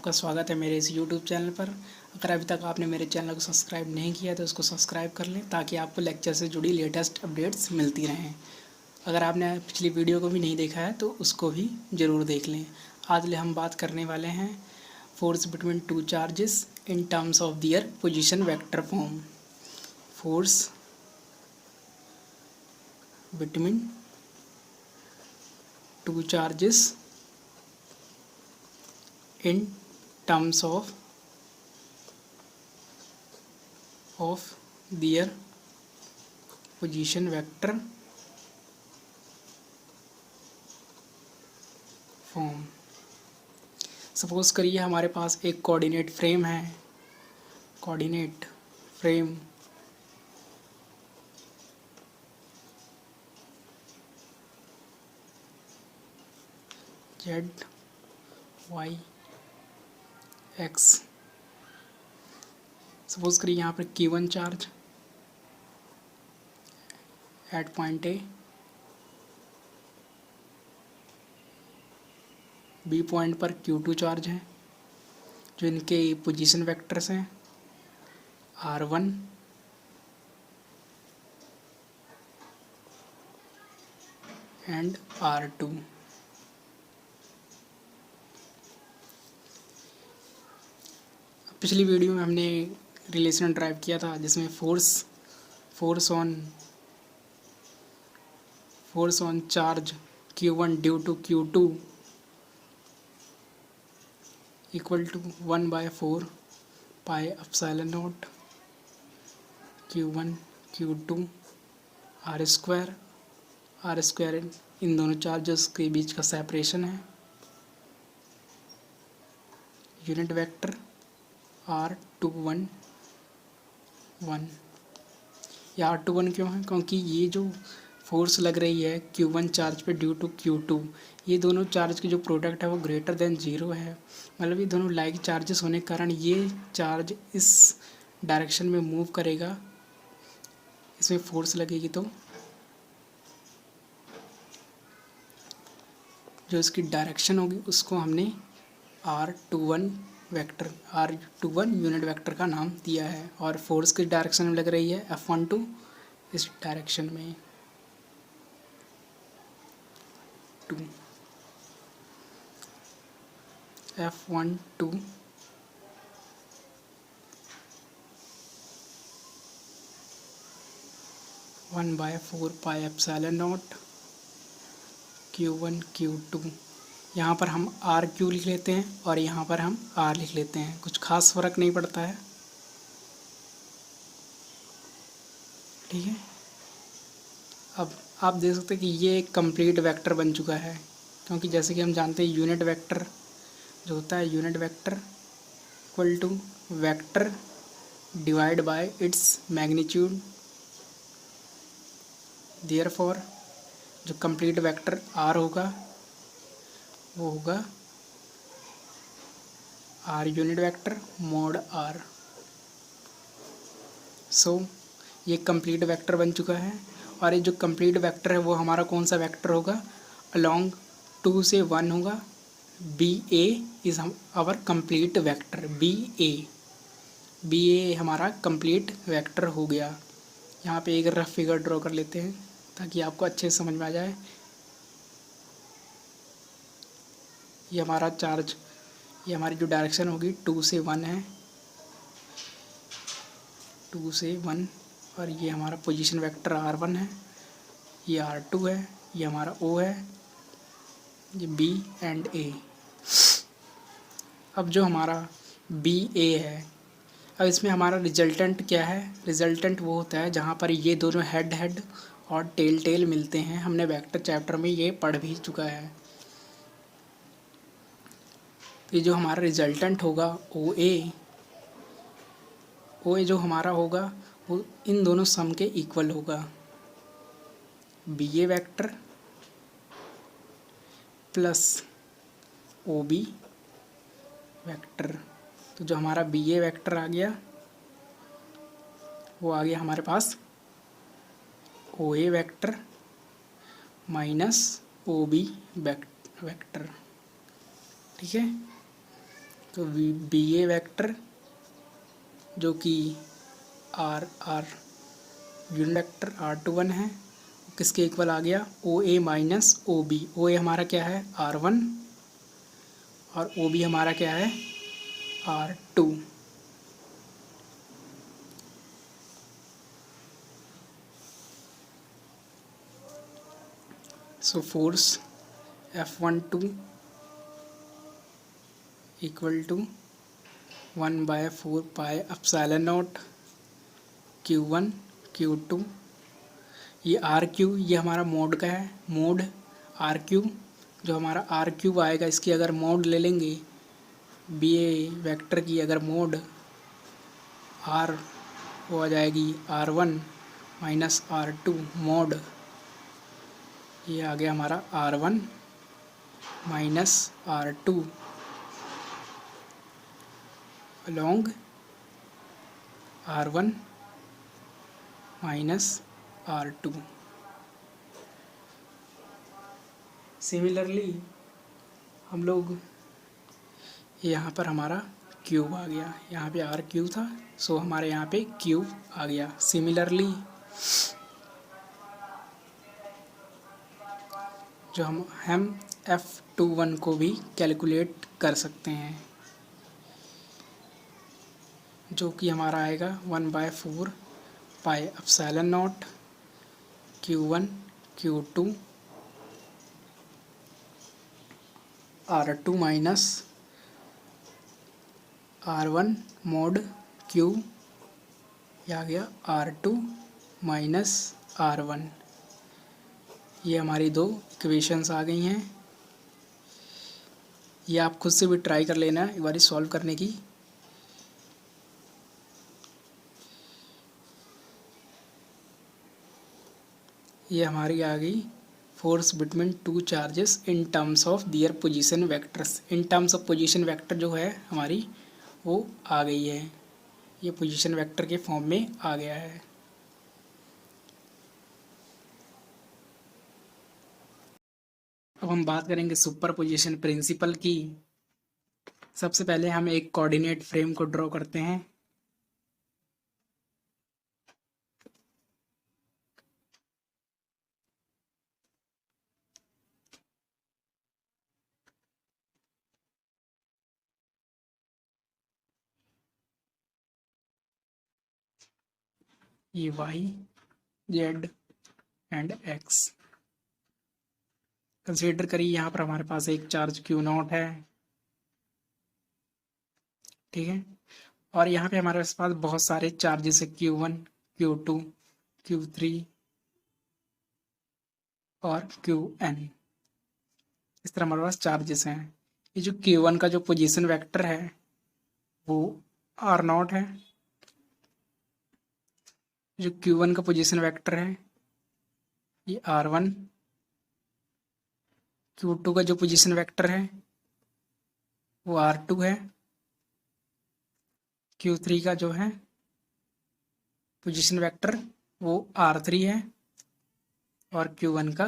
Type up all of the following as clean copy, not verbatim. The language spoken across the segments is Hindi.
आपका स्वागत है मेरे इस YouTube चैनल पर। अगर अभी तक आपने मेरे चैनल को सब्सक्राइब नहीं किया तो उसको सब्सक्राइब कर लें ताकि आपको लेक्चर से जुड़ी लेटेस्ट अपडेट्स मिलती रहें। अगर आपने पिछली वीडियो को भी नहीं देखा है तो उसको भी ज़रूर देख लें। आज हम बात करने वाले हैं force between two charges in terms of their position vector form. Force between two charges in terms of their position vector form। Suppose करिए हमारे पास एक कोऑर्डिनेट फ्रेम है, coordinate frame z y x। Suppose करिए यहाँ पर Q1 charge at point a, b point पर Q2 चार्ज है, जो इनके पोजीशन वेक्टर्स हैं R1 एंड R2। पिछली वीडियो में हमने रिलेशन ड्राइव किया था जिसमें force on charge Q1 due to Q2 equal to 1/4 pi epsilon naught Q1 Q2 R square इन दोनों चार्जेस के बीच का सेपरेशन है। यूनिट वेक्टर R21 या R21 क्यों है? क्योंकि ये जो फोर्स लग रही है Q1 चार्ज पे ड्यू टू Q2, ये दोनों चार्ज की जो प्रोडक्ट है वो ग्रेटर देन 0 है। मतलब ये दोनों लाइक चार्जेस होने के कारण ये चार्ज इस डायरेक्शन में मूव करेगा, इसमें फोर्स लगेगी तो जो इसकी डायरेक्शन होगी उसको हमने R21 यूनिट वेक्टर का नाम दिया है। और फोर्स किस डायरेक्शन में लग रही है? F12 इस डायरेक्शन में 2 F12 1/4 pi epsilon naught Q1 Q2। यहाँ पर हम RQ लिख लेते हैं और यहाँ पर हम R लिख लेते हैं, कुछ खास फर्क नहीं पड़ता है। ठीक है, अब आप देख सकते हैं कि ये एक कंप्लीट वेक्टर बन चुका है, क्योंकि जैसे कि हम जानते हैं यूनिट वेक्टर जो होता है, unit vector equal to vector divide by its magnitude. Therefore जो कंप्लीट वेक्टर R होगा वो होगा R unit vector mod R। So ये कंप्लीट वेक्टर बन चुका है। और ये जो कंप्लीट वेक्टर है वो हमारा कौन सा वेक्टर होगा? अलोंग 2 से 1 होगा। BA is our complete vector. BA हमारा कंप्लीट वेक्टर हो गया। यहाँ पे एक रफ फिगर ड्रॉ कर लेते हैं ताकि आपको अच्छे से समझ में आ जाए। ये हमारा चार्ज, ये हमारी जो डायरेक्शन होगी 2 से 1 है, 2 से 1। और ये हमारा पोजीशन वेक्टर R1 है, ये R2 है, ये हमारा O है, ये B एंड A। अब जो हमारा BA है, अब इसमें हमारा रिजल्टेंट क्या है? रिजल्टेंट वो होता है जहाँ पर ये दोनों हेड और टेल मिलते हैं। हमने वेक्टर चैप्टर में ये पढ़ भी चुका है। तो ये जो हमारा रिजल्टेंट होगा OA जो हमारा होगा वो इन दोनों सम के इक्वल होगा। BA vector plus OB vector. तो जो हमारा BA वेक्टर आ गया वो आ गया हमारे पास OA vector minus OB vector. ठीक है, तो बी ए वैक्टर जो कि are are unit vector R21 है, किसके इक्वल आ गया, ओ ए माइनस ओ बी। ओ ए हमारा क्या है R1 और ओ बी हमारा क्या है R2। So force F12 equal to 1/4 pi epsilon naught Q1 Q2। ये आर क्यू ये हमारा मोड का है, मोड आर क्यू। जो हमारा आर क्यूब आएगा इसकी अगर मोड ले लेंगे बी ए वैक्टर की, अगर मोड आर वो आ जाएगी R1 माइनस R2 मोड, ये आ गया हमारा R1 minus R2 along R1 minus R2। Similarly हम लोग यहाँ पर हमारा क्यूब आ गया, यहाँ पे आर क्यूब था, सो हमारे यहाँ पे क्यूब आ गया। सिमिलरली जो हम F21 को भी कैलकुलेट कर सकते हैं, जो कि हमारा आएगा 1/4 pi epsilon naught Q1 Q2 R2 minus R1 mode Q, यह आ गया R2 माइनस R1। ये हमारी दो इक्वेशंस आ गई हैं। ये आप खुद से भी ट्राई कर लेना एक बार सॉल्व करने की। ये हमारी आ गई force between two charges in terms of their position vectors. In terms of position vector जो है हमारी वो आ गई है, ये पोजीशन वेक्टर के फॉर्म में आ गया है। अब हम बात करेंगे सुपरपोजिशन प्रिंसिपल की। सबसे पहले हम एक कोऑर्डिनेट फ्रेम को ड्रॉ करते हैं। ये y z and x consider करिए। यहाँ पर हमारे पास एक चार्ज Q0 है, ठीक है, और यहाँ पे हमारे पास बहुत सारे चार्जेस है Q1 Q2 Q3 और Qn। इस तरह हमारे पास चार्जेस हैं। ये जो Q1 का जो पोजीशन वेक्टर है वो R0 है। जो Q1 का पोजीशन वेक्टर है ये R1। Q2 का जो पोजीशन वेक्टर है वो R2 है। Q3 का जो है पोजीशन वेक्टर वो R3 है और Q1 का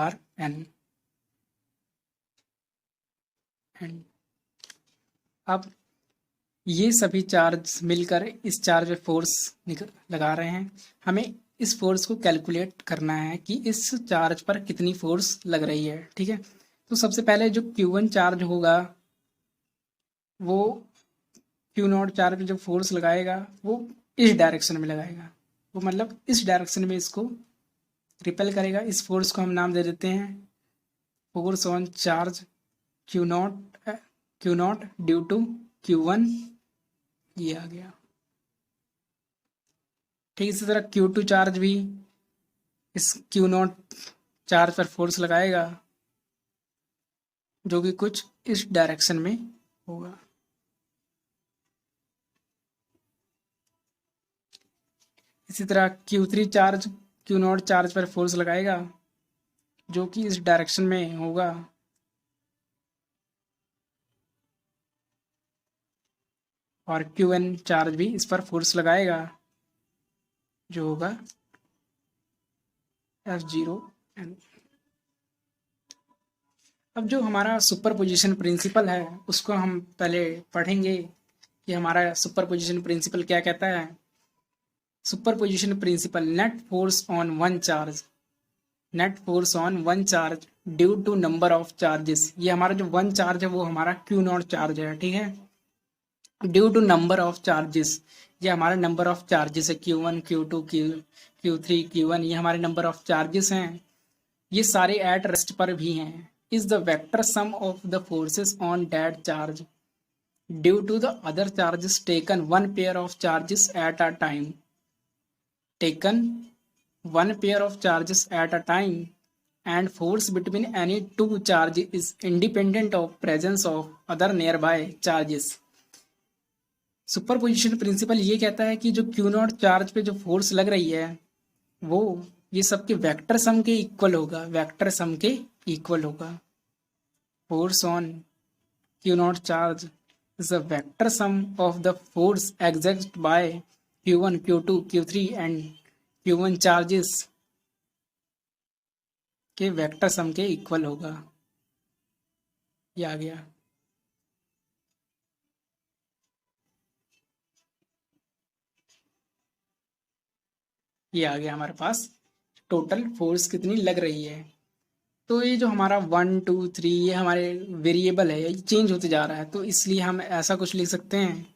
Rn। अब ये सभी चार्ज मिलकर इस चार्ज पे फोर्स लगा रहे हैं। हमें इस फोर्स को कैलकुलेट करना है कि इस चार्ज पर कितनी फोर्स लग रही है, ठीक है। तो सबसे पहले जो Q1 चार्ज होगा वो Q0 चार्ज पे जो फोर्स लगाएगा वो इस डायरेक्शन में लगाएगा, वो मतलब इस डायरेक्शन में इसको रिपेल करेगा। इस फोर्स को हम नाम दे देते हैं force on charge Q0 due to Q1। ये आ गया, ठीक। इसी तरह Q2 चार्ज भी इस Q0 चार्ज पर फोर्स लगाएगा जो कि कुछ इस डायरेक्शन में होगा। इसी तरह Q3 चार्ज Q0 चार्ज पर फोर्स लगाएगा जो कि इस डायरेक्शन में होगा। और Qn चार्ज भी इस पर फोर्स लगाएगा जो होगा F0n। अब जो हमारा सुपरपोजिशन प्रिंसिपल है उसको हम पहले पढ़ेंगे कि हमारा सुपरपोजिशन प्रिंसिपल क्या कहता है। Superposition principle, net force on one charge due to number of charges. ये हमारा जो वन चार्ज है वो हमारा क्यू नॉट चार्ज है, ठीक है। Due to number of charges, ये हमारा नंबर ऑफ चार्जेस है, Q1 Q2 Q3 Q1, ये हमारे नंबर ऑफ चार्जेस हैं। ये सारे एट रेस्ट पर भी हैं। Is the vector sum of the forces on that charge due to the other charges taken one pair of charges at a time. Taken one pair of charges at a time and force between any two charge is independent of presence of other nearby charges। Superposition principle ये कहता है कि जो क्यू नॉट चार्ज पे जो फोर्स लग रही है वो ये सबके वेक्टर सम के इक्वल होगा, वेक्टर सम के इक्वल होगा। Force on Q not charge is a vector sum of the force exerted by Q1 Q2 Q3 and Q1 charges के वेक्टर सम के इक्वल होगा। ये आ गया। ये आ गया हमारे पास टोटल फोर्स कितनी लग रही है। तो ये जो हमारा 1 2 3 ये हमारे वेरिएबल है, ये चेंज होते जा रहा है, तो इसलिए हम ऐसा कुछ लिख सकते हैं।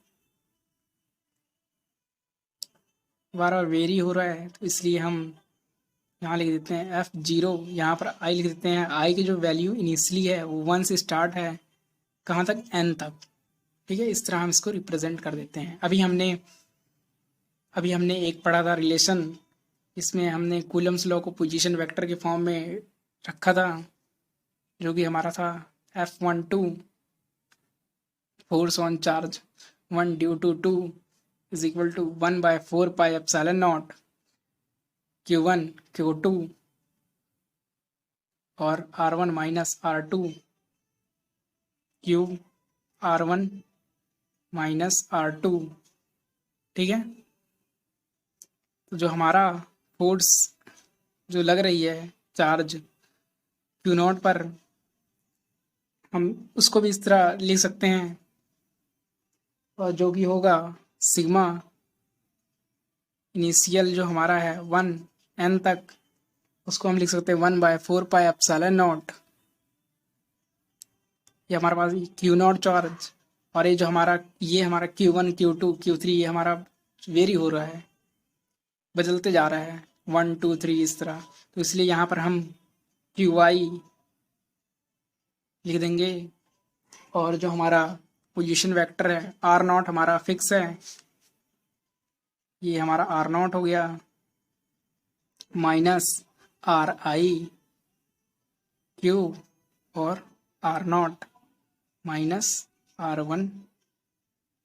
बार बार वेरी हो रहा है तो इसलिए हम यहाँ लिख देते हैं F0, यहाँ पर I लिख देते हैं। I की जो वैल्यू इनिशियली है वो 1 से स्टार्ट है, कहाँ तक, N तक, ठीक है। इस तरह हम इसको रिप्रेजेंट कर देते हैं। अभी हमने एक पढ़ा था रिलेशन, इसमें हमने कूलम्स लॉ को पोजीशन वेक्टर के फॉर्म में रखा था, जो कि हमारा था F12 force on charge 1 due to 2 is equal to 1/4 pi epsilon naught Q1 Q2 और R1 minus R2 Q R1 minus R2, ठीक है। तो जो हमारा फोर्स जो लग रही है चार्ज क्यू नॉट पर, हम उसको भी इस तरह लिख सकते हैं, और जो कि होगा सिग्मा इनिशियल जो हमारा है 1 N तक, उसको हम लिख सकते हैं 1/4 पाई एप्सिलॉन नॉट। ये हमारे पास क्यू नॉट चार्ज, और ये हमारा Q1 Q2 Q3 ये हमारा वेरी हो रहा है, बदलते जा रहा है 1 2 3 इस तरह। तो इसलिए यहाँ पर हम QI लिख देंगे, और जो हमारा पोजीशन वेक्टर है R0 हमारा फिक्स है, ये हमारा R0 हो गया, माइनस RI Q और R0 माइनस R1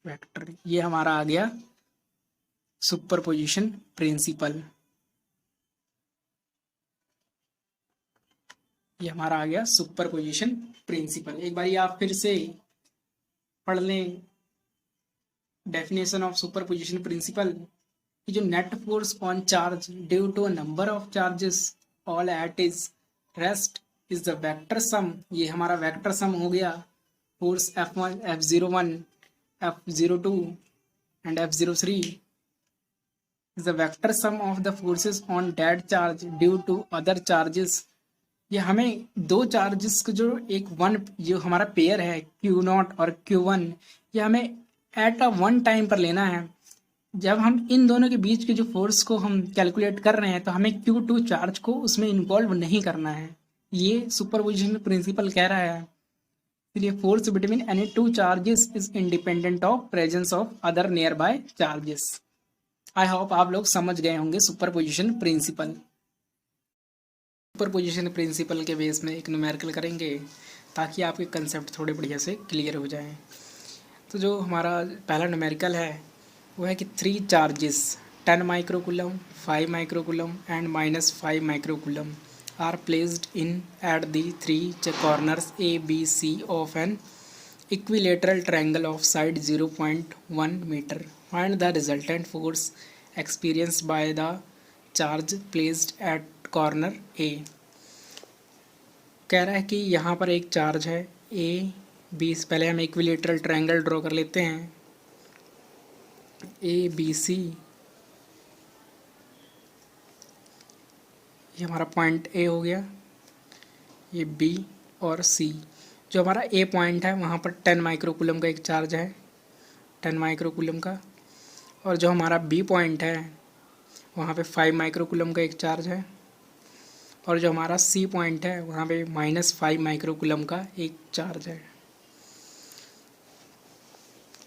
वेक्टर। ये हमारा आ गया सुपरपोजिशन प्रिंसिपल। ये हमारा आ गया सुपरपोजिशन प्रिंसिपल। एक बार आप फिर से पढ़ लें डेफिनेशन ऑफ सुपरपोजिशन प्रिंसिपल कि जो net force on charge due to a number of charges all at is rest is the vector sum. ये हमारा वेक्टर सम हो गया force F1 F01 F02 and F03 is the vector sum of the forces on that charge due to other charges। ये हमें दो चार्जेस को जो एक वन जो हमारा पेयर है Q0 और Q1, ये हमें एट अ वन टाइम पर लेना है। जब हम इन दोनों के बीच के जो फोर्स को हम कैलकुलेट कर रहे हैं तो हमें Q2 चार्ज को उसमें इन्वॉल्व नहीं करना है, ये सुपरपोजिशन प्रिंसिपल कह रहा है। इसलिए force between any two charges is independent of presence of other near by charges. I hope आप लोग समझ गए होंगे सुपरपोजिशन प्रिंसिपल। सुपरपोजिशन प्रिंसिपल के बेस में एक न्यूमेरिकल करेंगे ताकि आपके कंसेप्ट थोड़े बढ़िया से क्लियर हो जाएं। तो जो हमारा पहला न्यूमेरिकल है वो है कि 3 charges 10 microcoulomb 5 microcoulomb and -5 microcoulomb are placed in at the 3 corners ABC of an equilateral triangle of side 0.1 meter. Find the resultant force experienced by the charge placed at corner A। कह रहा है कि यहाँ पर एक चार्ज है ए बी। पहले हम इक्विलेटरल ट्रायंगल ड्रॉ कर लेते हैं। ए बी सी, ये हमारा पॉइंट ए हो गया, ये बी और सी। जो हमारा ए पॉइंट है वहाँ पर 10 माइक्रोकूलम का एक चार्ज है, 10 माइक्रोकूलम का। और जो हमारा बी पॉइंट है वहाँ पे 5 माइक्रोकूलम का एक चार्ज है। और जो हमारा सी पॉइंट है वहाँ पे -5 माइक्रोकूलम का एक चार्ज है।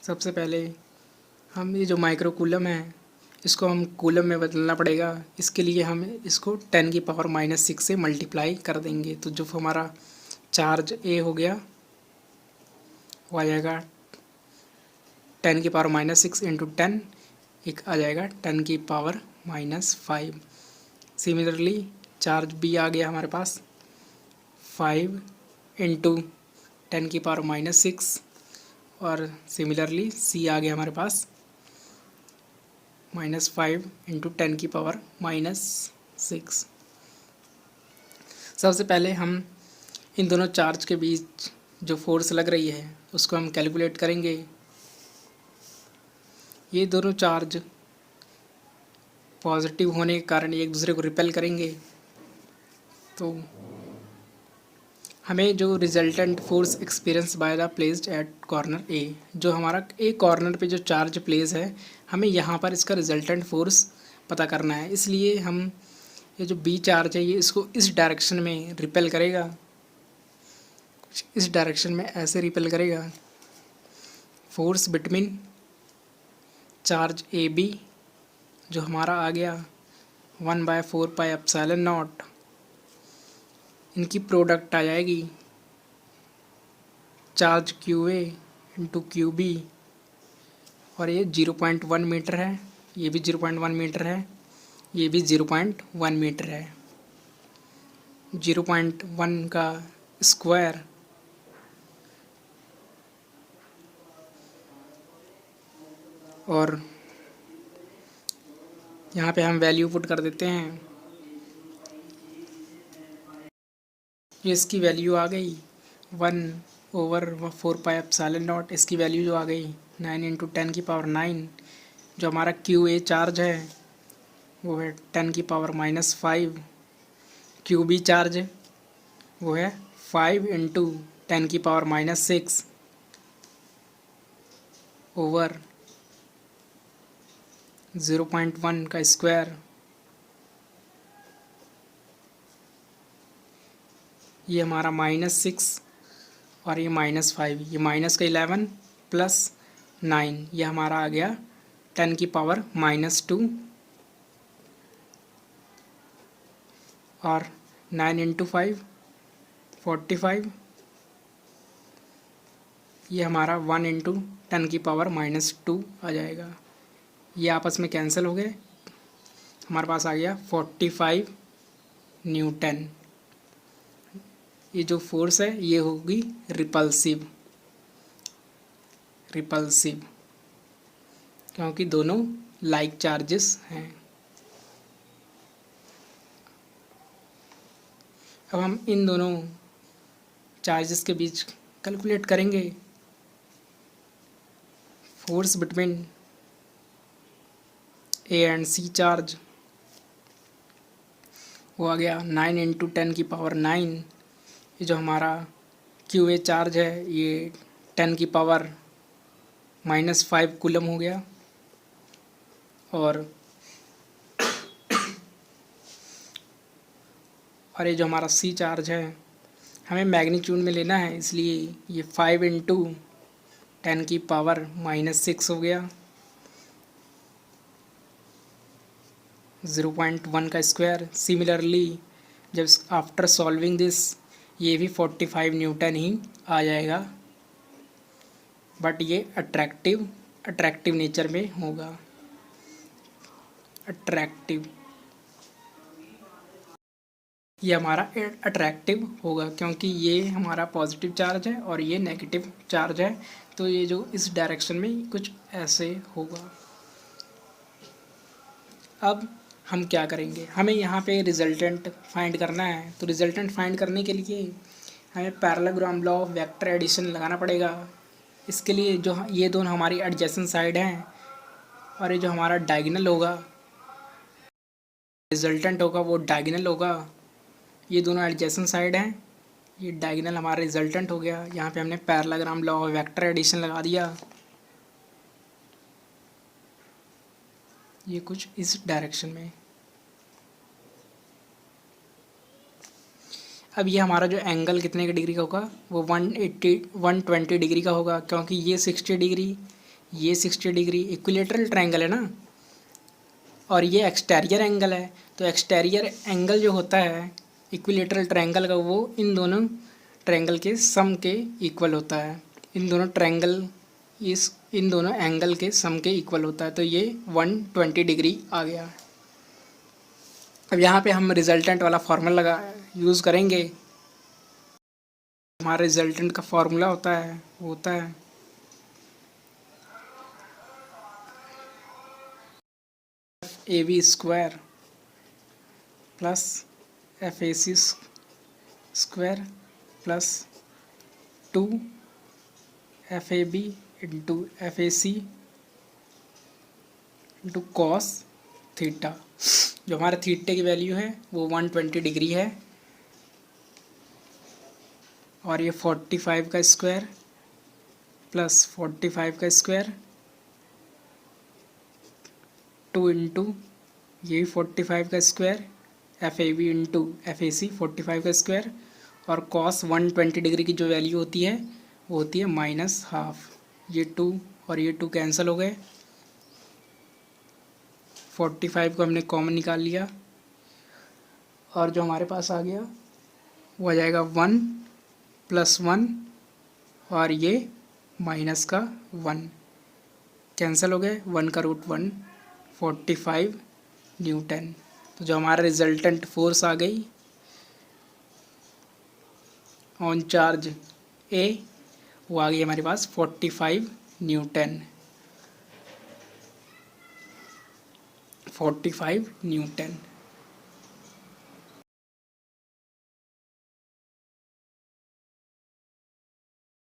सबसे पहले हम ये जो माइक्रोकूलम है इसको हम कूलम में बदलना पड़ेगा। इसके लिए हम इसको 10⁻⁻6 से मल्टीप्लाई कर देंगे। तो जो हमारा चार्ज ए हो गया वो आ जाएगा 10⁻⁻6 इंटू 10, एक आ जाएगा 10⁻⁻5। सिमिलरली चार्ज बी आ गया हमारे पास 5 इंटू 10⁻⁻6, और सिमिलरली सी आ गया हमारे पास -5 इंटू 10⁻⁻6। सबसे पहले हम इन दोनों चार्ज के बीच जो फोर्स लग रही है उसको हम कैलकुलेट करेंगे। ये दोनों चार्ज पॉजिटिव होने के कारण एक दूसरे को रिपेल करेंगे। तो हमें जो resultant force experience by the placed at corner A, जो हमारा ए कॉर्नर पे जो चार्ज प्लेस है हमें यहाँ पर इसका रिजल्टेंट फोर्स पता करना है। इसलिए हम ये जो बी चार्ज है ये इसको इस डायरेक्शन में रिपेल करेगा, कुछ इस डायरेक्शन में ऐसे रिपेल करेगा। Force between charge a b जो हमारा आ गया 1/4πε0, इनकी प्रोडक्ट आ जाएगी charge q a into q b. और ये 0.1 मीटर है, ये भी 0.1 मीटर है, ये भी 0.1 मीटर है। 0.1 का स्क्वायर और यहाँ पे हम वैल्यू पुट कर देते हैं। ये इसकी वैल्यू आ गई 1/4πε0। इसकी वैल्यू जो आ गई 9 इंटू 10⁻9। जो हमारा क्यू ए चार्ज है वो है 10⁻⁻5। क्यू बी चार्ज वो है 5 इंटू 10⁻⁻6 ओवर 0.1 का स्क्वायर। ये हमारा -6 और ये -5, ये माइनस का 11 प्लस 9, ये हमारा आ गया 10⁻⁻2। और 9 इंटू 5 45, ये हमारा 1 इंटू 10⁻⁻2 आ जाएगा। ये आपस में कैंसिल हो गए, हमारे पास आ गया 45 न्यूटन। ये जो फोर्स है ये होगी रिपल्सिव, क्योंकि दोनों लाइक चार्जेस हैं। अब हम इन दोनों चार्जेस के बीच कैलकुलेट करेंगे। Force between a and c charge वो आ गया 9 इंटू 10⁻9। ये जो हमारा क्यू ए चार्ज है ये 10⁻⁻5 कूलम हो गया। और ये जो हमारा सी चार्ज है हमें मैग्नीट्यूड में लेना है, इसलिए ये 5 इंटू 10⁻⁻6 हो गया, 0.1 का स्क्वायर। सिमिलरली जब आफ्टर सॉल्विंग दिस ये भी 45 न्यूटन ही आ जाएगा, बट ये अट्रैक्टिव नेचर में होगा। ये हमारा अट्रैक्टिव होगा क्योंकि ये हमारा पॉजिटिव चार्ज है और ये नेगेटिव चार्ज है, तो ये जो इस डायरेक्शन में कुछ ऐसे होगा। अब हम क्या करेंगे, हमें यहाँ पे रिजल्टेंट फाइंड करना है। तो रिजल्टेंट फाइंड करने के लिए हमें parallelogram law of vector addition लगाना पड़ेगा। इसके लिए जो ये दोनों हमारी एडजेसेंट साइड हैं और ये जो हमारा डायगोनल होगा, रिजल्टेंट होगा वो डायगोनल होगा। ये दोनों एडजेसेंट साइड हैं, ये डायगोनल हमारा रिजल्टेंट हो गया। यहाँ पे हमने parallelogram law of vector addition लगा दिया। ये कुछ इस डायरेक्शन में। अब ये हमारा जो एंगल कितने के डिग्री का होगा, वो 120 डिग्री का होगा, क्योंकि ये 60 डिग्री, ये 60 डिग्री, इक्विलेटरल ट्रायंगल है ना, और ये एक्सटेरियर एंगल है। तो एक्सटेरियर एंगल जो होता है इक्विलेटरल ट्रायंगल का, वो इन दोनों ट्रायंगल के सम के इक्वल होता है। इन दोनों एंगल के सम के इक्वल होता है। तो ये 120 डिग्री आ गया। अब यहाँ पे हम रिजल्टेंट वाला फार्मूला यूज़ करेंगे। हमारा रिजल्टेंट का फार्मूला होता है, वो होता है AB square plus FAC square plus 2 FAB into FAC into cos theta. जो हमारे थीटे की वैल्यू है वो 120 डिग्री है, और ये 45 का स्क्वायर प्लस 45 का स्क्वायर 2 इंटू ये 45 का स्क्वायर FAB इंटू FAC 45 का स्क्वायर, और कॉस 120 डिग्री की जो वैल्यू होती है वो होती है -हाफ। ये 2 और ये 2 कैंसिल हो गए। 45 को हमने कॉमन निकाल लिया, और जो हमारे पास आ गया वो आ जाएगा 1 + 1, और ये -1 कैंसिल हो गए। 1 का रूट 1, 45 न्यूटन। तो जो हमारा रिजल्टेंट फोर्स आ गई ऑन चार्ज A, वो आ गई हमारे पास 45 न्यूटन। 45 न्यूटन।